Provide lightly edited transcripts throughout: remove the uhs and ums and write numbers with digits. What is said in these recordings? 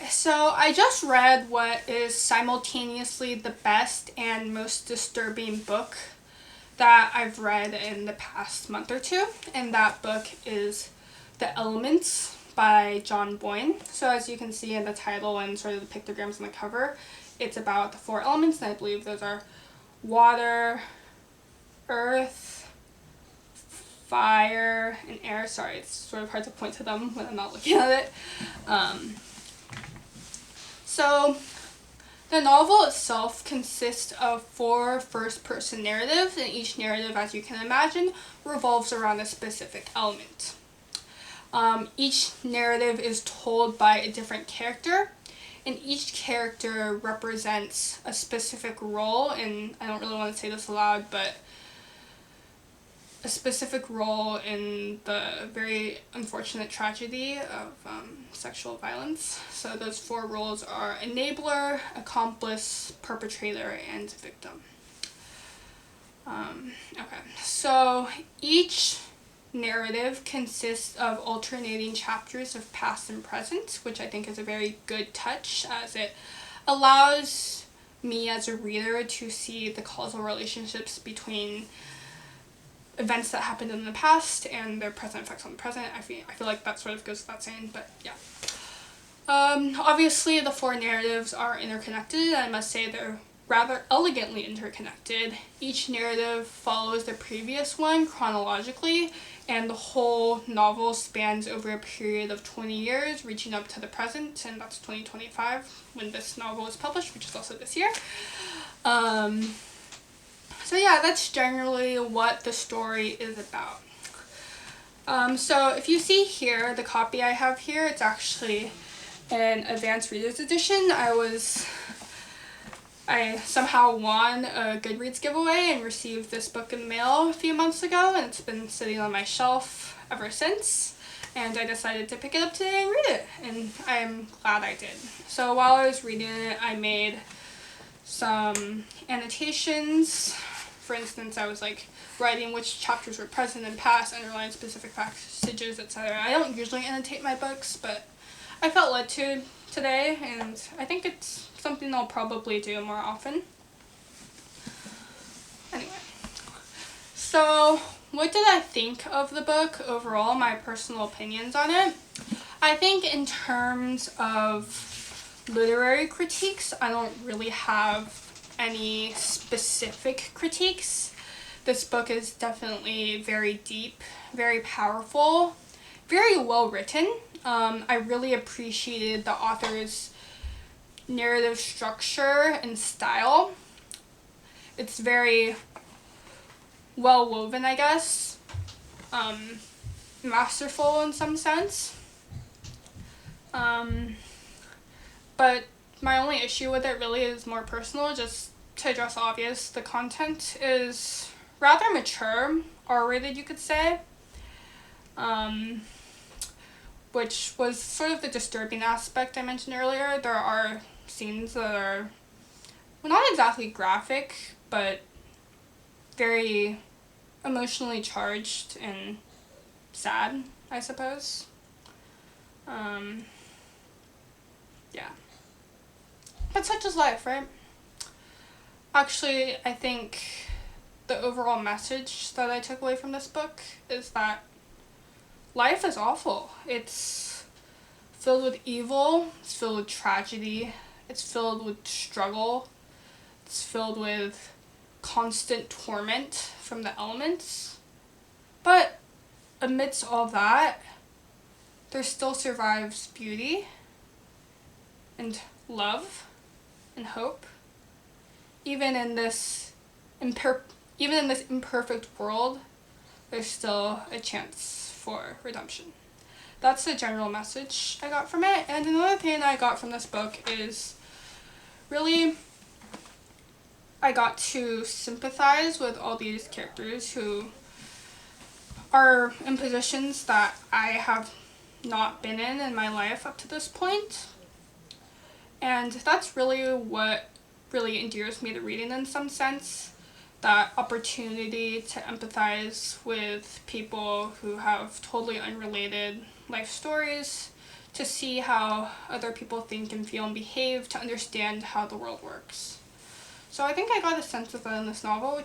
so I just read what is simultaneously the best and most disturbing book that I've read in the past month or two, and that book is The Elements by John Boyne. So as you can see in the title and sort of the pictograms on the cover, it's about the four elements, and I believe those are water, earth, fire, and air. Sorry, it's sort of hard to point to them when I'm not looking at it. So the novel itself consists of 4 first-person narratives, and each narrative, as you can imagine, revolves around a specific element. Each narrative is told by a different character, and each character represents a specific role, and I don't really want to say this aloud, but a specific role in the very unfortunate tragedy of sexual violence. So those 4 roles are enabler, accomplice, perpetrator, and victim. Okay, so each narrative consists of alternating chapters of past and present, which I think is a very good touch, as it allows me as a reader to see the causal relationships between events that happened in the past and their present effects on the present. I feel like that sort of goes without saying, but yeah. Obviously the 4 narratives are interconnected. I must say they're rather elegantly interconnected. Each narrative follows the previous one chronologically, and the whole novel spans over a period of 20 years, reaching up to the present, and that's 2025 when this novel was published, which is also this year. So yeah, that's generally what the story is about. So if you see here, the copy I have here, it's actually an advanced reader's edition. I somehow won a Goodreads giveaway and received this book in the mail a few months ago, and it's been sitting on my shelf ever since, and I decided to pick it up today and read it, and I'm glad I did. So while I was reading it, I made some annotations. For instance, I was like writing which chapters were present and past, underline specific passages, etc. I don't usually annotate my books, but I felt led to today, and I think it's something I'll probably do more often. Anyway, so what did I think of the book overall, my personal opinions on it? I think in terms of literary critiques, I don't really have any specific critiques. This book is definitely very deep, very powerful, very well written. I really appreciated the author's narrative structure and style. It's very well woven, I guess. Masterful in some sense. But my only issue with it really is more personal, just to address the obvious. The content is rather mature, R-rated you could say, which was sort of the disturbing aspect I mentioned earlier. There are scenes that are, well, not exactly graphic, but very emotionally charged and sad, I suppose. Yeah. But such is life, right? Actually, I think the overall message that I took away from this book is that life is awful. It's filled with evil, it's filled with tragedy, it's filled with struggle, it's filled with constant torment from the elements. But amidst all that, there still survives beauty and love and hope. Even in this imperfect world, there's still a chance for redemption. That's the general message I got from it. And another thing I got from this book is really I got to sympathize with all these characters who are in positions that I have not been in my life up to this point. And that's really what really endears me to reading in some sense. That opportunity to empathize with people who have totally unrelated life stories, to see how other people think and feel and behave, to understand how the world works. So I think I got a sense of that in this novel,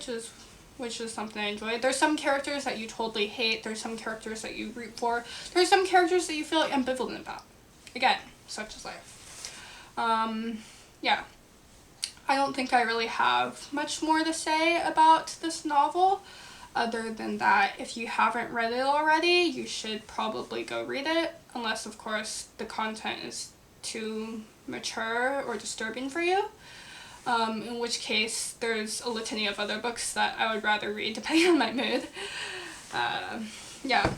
which is something I enjoyed. There's some characters that you totally hate, there's some characters that you root for, there's some characters that you feel ambivalent about. Again, such is life. Yeah. I don't think I really have much more to say about this novel, other than that if you haven't read it already, you should probably go read it, unless of course the content is too mature or disturbing for you. In which case there's a litany of other books that I would rather read depending on my mood. Yeah.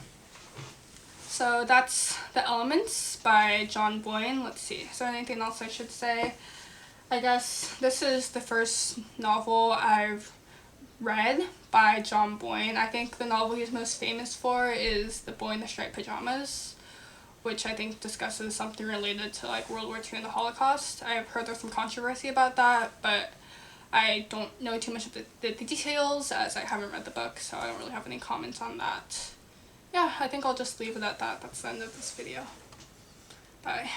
So that's The Elements by John Boyne. Let's see, is there anything else I should say? I guess this is the first novel I've read by John Boyne. I think the novel he's most famous for is The Boy in the Striped Pajamas, which I think discusses something related to like World War II and the Holocaust. I've heard there's some controversy about that, but I don't know too much of the details as I haven't read the book, so I don't really have any comments on that. Yeah, I think I'll just leave it at that. That's the end of this video. Bye.